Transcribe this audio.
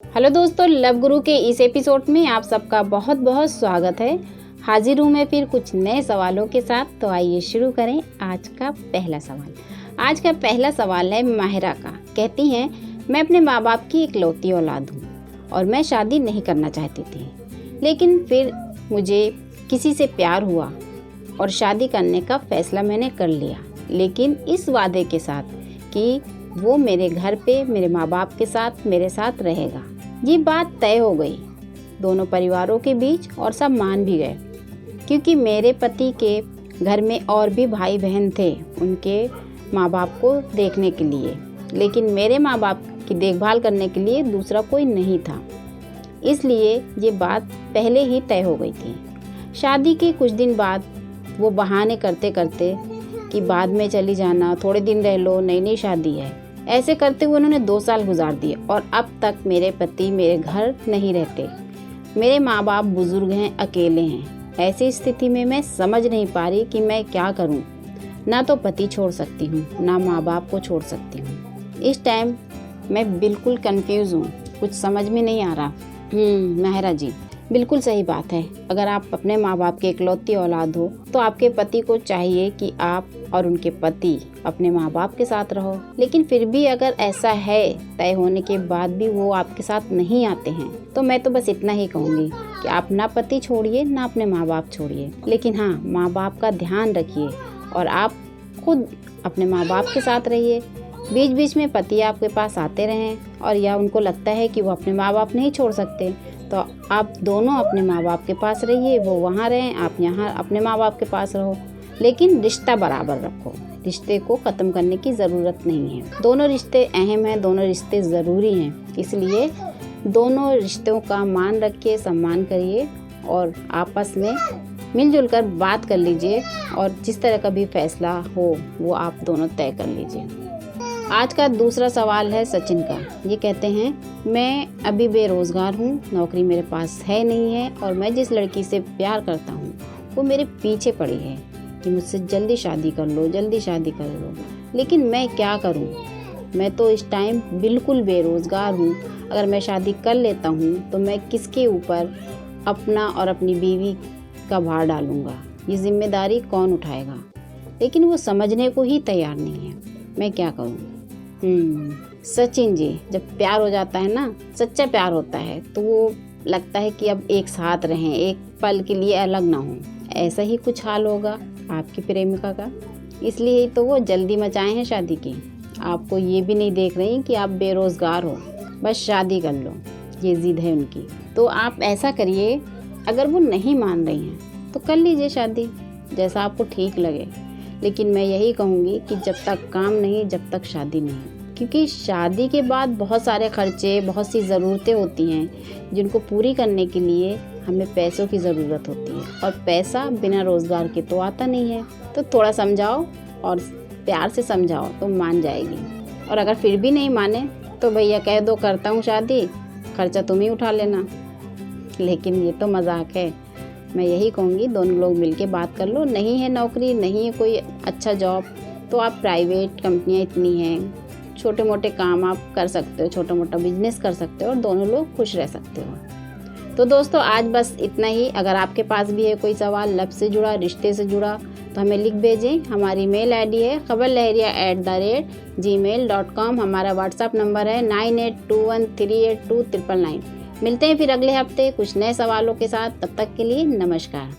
Hello दोस्तों, love गुरु के इस एपिसोड में आप सबका बहुत बहुत स्वागत है। हाजिर हूँ मैं फिर कुछ नए सवालों के साथ। तो आइए शुरू करें आज का पहला सवाल। आज का पहला सवाल है माहिरा का। कहती हैं, मैं अपने माँ बाप की इकलौती औलाद हूँ और मैं शादी नहीं करना चाहती थी, लेकिन फिर मुझे किसी से प्यार हुआ और शादी करने का फैसला मैंने कर लिया, लेकिन इस वादे के साथ कि वो मेरे घर पे मेरे माँ बाप के साथ मेरे साथ रहेगा। ये बात तय हो गई दोनों परिवारों के बीच और सब मान भी गए, क्योंकि मेरे पति के घर में और भी भाई बहन थे उनके माँ बाप को देखने के लिए, लेकिन मेरे माँ बाप की देखभाल करने के लिए दूसरा कोई नहीं था। इसलिए ये बात पहले ही तय हो गई थी। शादी के कुछ दिन बाद वो बहाने करते करते कि बाद में चली जाना, थोड़े दिन रह लो, नई नई शादी है, ऐसे करते हुए उन्होंने 2 साल गुजार दिए और अब तक मेरे पति मेरे घर नहीं रहते। मेरे माँ बाप बुजुर्ग हैं, अकेले हैं। ऐसी स्थिति में मैं समझ नहीं पा रही कि मैं क्या करूं। ना तो पति छोड़ सकती हूँ, ना माँ बाप को छोड़ सकती हूँ। इस टाइम मैं बिल्कुल कंफ्यूज हूँ, कुछ समझ में नहीं आ रहा। माहिरा जी, बिल्कुल सही बात है। अगर आप अपने माँ बाप के इकलौती औलाद हो तो आपके पति को चाहिए कि आप और उनके पति अपने माँ बाप के साथ रहो। लेकिन फिर भी अगर ऐसा है, तय होने के बाद भी वो आपके साथ नहीं आते हैं, तो मैं तो बस इतना ही कहूँगी कि आप ना पति छोड़िए ना अपने माँ बाप छोड़िए, लेकिन हाँ, माँ बाप का ध्यान रखिए और आप खुद अपने माँ बाप के साथ रहिए। बीच बीच में पति आपके पास आते रहें और या उनको लगता है कि वो अपने माँ बाप नहीं छोड़ सकते, तो आप दोनों अपने माँ बाप के पास रहिए, वो वहाँ रहें, आप यहाँ अपने माँ बाप के पास रहो, लेकिन रिश्ता बराबर रखो। रिश्ते को ख़त्म करने की ज़रूरत नहीं है। दोनों रिश्ते अहम हैं, दोनों रिश्ते ज़रूरी हैं, इसलिए दोनों रिश्तों का मान रखिए, सम्मान करिए और आपस में मिलजुल कर बात कर लीजिए और जिस तरह का भी फैसला हो वो आप दोनों तय कर लीजिए। आज का दूसरा सवाल है सचिन का। ये कहते हैं, मैं अभी बेरोज़गार हूँ, नौकरी मेरे पास है नहीं है और मैं जिस लड़की से प्यार करता हूँ वो मेरे पीछे पड़ी है कि मुझसे जल्दी शादी कर लो, जल्दी शादी कर लो, लेकिन मैं क्या करूँ? मैं तो इस टाइम बिल्कुल बेरोज़गार हूँ। अगर मैं शादी कर लेता हूँ तो मैं किसके ऊपर अपना और अपनी बीवी का भार डालूँगा? ये जिम्मेदारी कौन उठाएगा? लेकिन वो समझने को ही तैयार नहीं है। मैं क्या करूँ? सचिन जी, जब प्यार हो जाता है ना, सच्चा प्यार होता है, तो वो लगता है कि अब एक साथ रहें, एक पल के लिए अलग ना हों। ऐसा ही कुछ हाल होगा आपकी प्रेमिका का, इसलिए ही तो वो जल्दी मचाए हैं शादी की। आपको ये भी नहीं देख रही कि आप बेरोज़गार हो, बस शादी कर लो, ये जिद है उनकी। तो आप ऐसा करिए, अगर वो नहीं मान रही हैं तो कर लीजिए शादी, जैसा आपको ठीक लगे। लेकिन मैं यही कहूँगी कि जब तक काम नहीं, जब तक शादी नहीं, क्योंकि शादी के बाद बहुत सारे खर्चे, बहुत सी ज़रूरतें होती हैं जिनको पूरी करने के लिए हमें पैसों की ज़रूरत होती है और पैसा बिना रोज़गार के तो आता नहीं है। तो थोड़ा समझाओ और प्यार से समझाओ तो मान जाएगी। और अगर फिर भी नहीं माने तो भैया कह दो, करता हूँ शादी, खर्चा तुम ही उठा लेना। लेकिन ये तो मजाक है। मैं यही कहूँगी, दोनों लोग मिलके बात कर लो। नहीं है नौकरी, नहीं है कोई अच्छा जॉब, तो आप प्राइवेट कंपनियाँ इतनी हैं, छोटे मोटे काम आप कर सकते हो, छोटा मोटा बिजनेस कर सकते हो और दोनों लोग खुश रह सकते हो। तो दोस्तों, आज बस इतना ही। अगर आपके पास भी है कोई सवाल लव से जुड़ा, रिश्ते से जुड़ा, तो हमें लिख भेजें। हमारी मेल आईडी है khabarlahariya@gmail.com। हमारा व्हाट्सएप नंबर है 9821382999। मिलते हैं फिर अगले हफ्ते कुछ नए सवालों के साथ। तब तक के लिए नमस्कार।